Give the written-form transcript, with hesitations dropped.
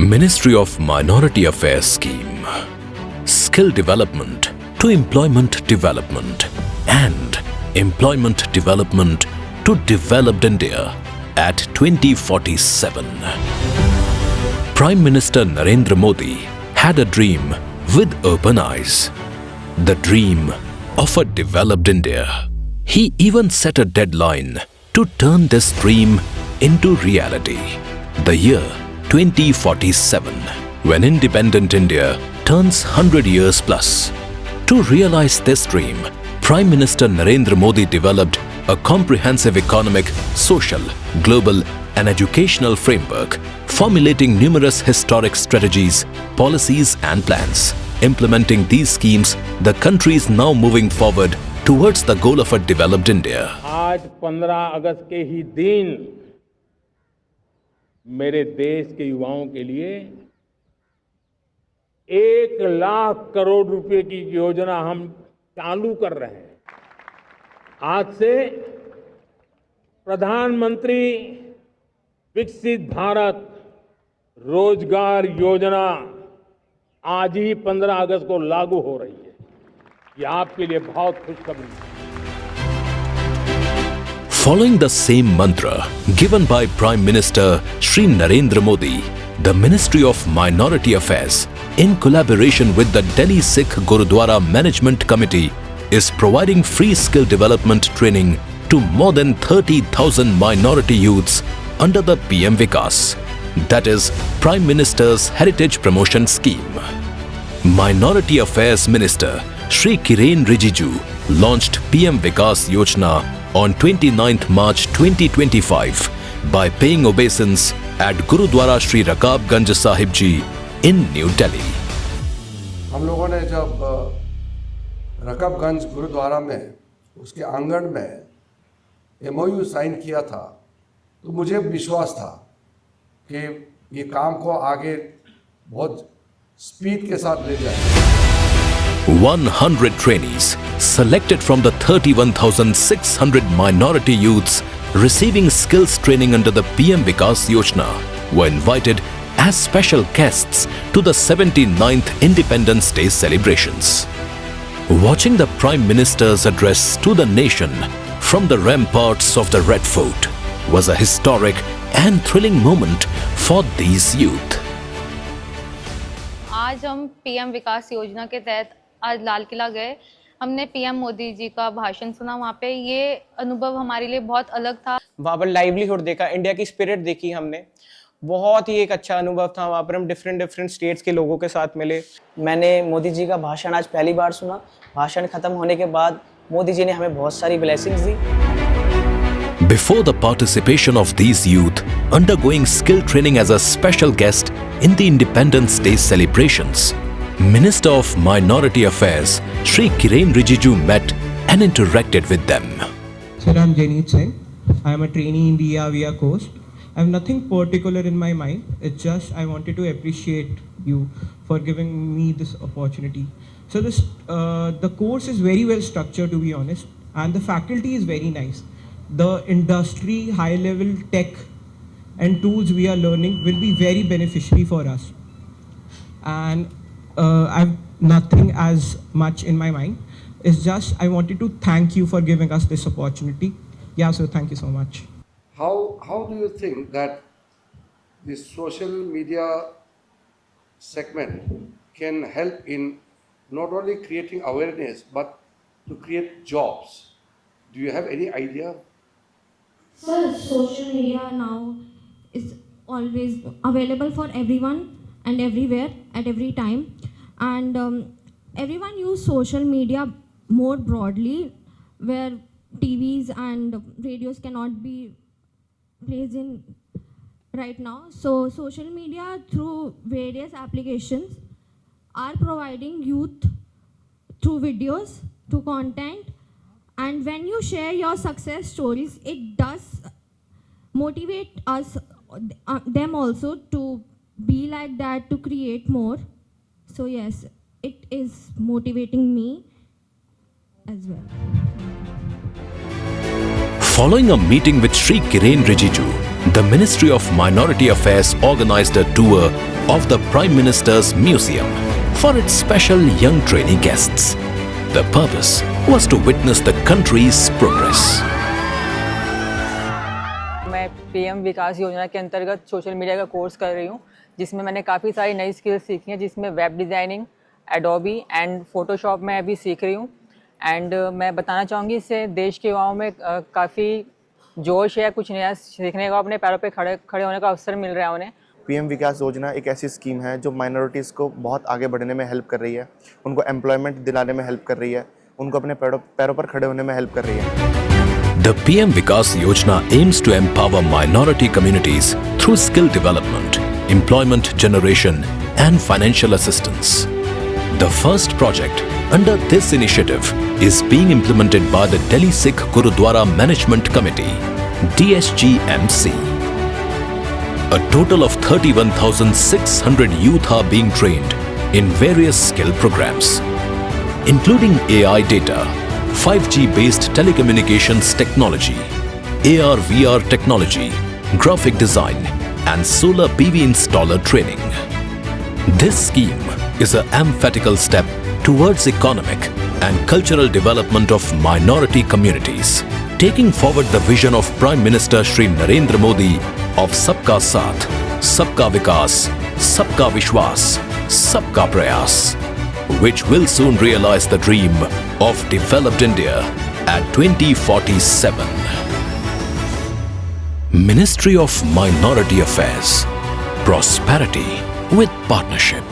Ministry of Minority Affairs Scheme, Skill Development to Employment Development and Employment Development to Developed India at 2047. Prime Minister Narendra Modi had a dream with open eyes, the dream of a developed India. He even set a deadline to turn this dream into reality. The year 2047, when independent India turns 100 years plus. To realize this dream, Prime Minister Narendra Modi developed a comprehensive economic, social, global and educational framework, formulating numerous historic strategies, policies and plans. Implementing these schemes, the country is now moving forward towards the goal of a developed India. आज 15 अगस्त के ही दिन मेरे देश के युवाओं के लिए 1 लाख करोड़ रुपए की योजना हम चालू कर रहे हैं। आज से प्रधानमंत्री विकसित भारत रोजगार योजना आज ही 15 अगस्त को लागू हो रही है। ये आपके लिए बहुत खुशखबरी है। Following the same mantra given by Prime Minister Shri Narendra Modi, the Ministry of Minority Affairs, in collaboration with the Delhi Sikh Gurudwara Management Committee, is providing free skill development training to more than 30,000 minority youths under the PM Vikas, that is, Prime Minister's Heritage Promotion Scheme. Minority Affairs Minister Shri Kiren Rijiju launched PM Vikas Yojana on 29th March 2025 by paying obeisance at Gurudwara Shri Rakabganj Sahib Ji in New Delhi. हम लोगों ने जब रकाबगंज गुरुद्वारा में उसके आंगन में MOU sign किया था तो मुझे विश्वास था कि ये काम को आगे बहुत स्पीड के साथ ले जाएंगे। 100 trainees selected from the 31,600 minority youths receiving skills training under the PM Vikas Yojana were invited as special guests to the 79th Independence Day celebrations. Watching the Prime Minister's address to the nation from the ramparts of the Red Fort was a historic and thrilling moment for these youth. आज हम PM विकास योजना के तहत आज लाल किला गए। हमने PM Modi ji का भाषण सुना। वहाँ पे ये अनुभव हमारे लिए बहुत अलग था। वहाँ पर लाइवलीहुड देखा, इंडिया की स्पिरिट देखी हमने। बहुत ही एक अच्छा अनुभव था। वहाँ पर हम डिफरेंट स्टेट्स के लोगों के साथ मिले। मैंने मोदी जी का भाषण आज पहली बार सुना। भाषण खत्म होने के बाद मोदी जी ने हमें बहुत सारी blessings the. Before the participation of these youth undergoing skill training as a special guest in the Independence Day celebrations, Minister of Minority Affairs Shri Kiren Rijiju met and interacted with them. Sir, I'm Janeet Singh. I am a trainee in the EAVIA course. I have nothing particular in my mind. It's just I wanted to appreciate you for giving me this opportunity. So the course is very well structured, to be honest, and the faculty is very nice. The industry, high-level tech and tools we are learning will be very beneficiary for us. And I have nothing as much in my mind. It's just I wanted to thank you for giving us this opportunity. Yeah, so thank you so much. How do you think that this social media segment can help in not only creating awareness but to create jobs? Do you have any idea? Sir, social media now is always available for everyone and everywhere at every time, and everyone use social media more broadly, where TVs and radios cannot be placed in right now. So social media through various applications are providing youth through videos, through content. And when you share your success stories, it does motivate us, them also to be like that, to create more. So yes, it is motivating me as well. Following a meeting with Shri Kiren Rijiju, The Ministry of Minority Affairs organized a tour of the Prime Minister's Museum for its special young trainee guests. The purpose was to witness the country's progress. मैं PM विकास योजना के अंतर्गत social media का course कर रही हूँ, जिसमें मैंने काफ़ी सारी नई स्किल्स सीखी हैं, जिसमें web designing, Adobe and Photoshop मैं अभी सीख रही हूँ। एंड मैं बताना चाहूँगी इससे देश के युवाओं में काफ़ी जोश है, कुछ नया सीखने का, अपने पैरों पे खड़े होने का अवसर मिल रहा है उन्हें। पीएम विकास योजना एक ऐसी स्कीम है जो माइनॉरिटीज़ को बहुत आगे बढ़ने में हेल्प कर रही है, उनको एम्प्लॉयमेंट दिलाने में हेल्प कर रही है, उनको अपने पैरों पर खड़े होने में हेल्प कर रही है। The PM Vikas Yojana aims to empower minority communities through skill development, employment generation and financial assistance. The first project under this initiative is being implemented by the Delhi Sikh Gurudwara Management Committee, DSGMC. A total of 31,600 youth are being trained in various skill programs, including AI data, 5G-based telecommunications technology, AR/VR technology, graphic design, and solar PV installer training. This scheme is an emphatical step towards economic and cultural development of minority communities, taking forward the vision of Prime Minister Shri Narendra Modi of Sabka Saath, Sabka Vikas, Sabka Vishwas, Sabka Prayas, which will soon realize the dream of developed India at 2047. Ministry of Minority Affairs. Prosperity with partnership.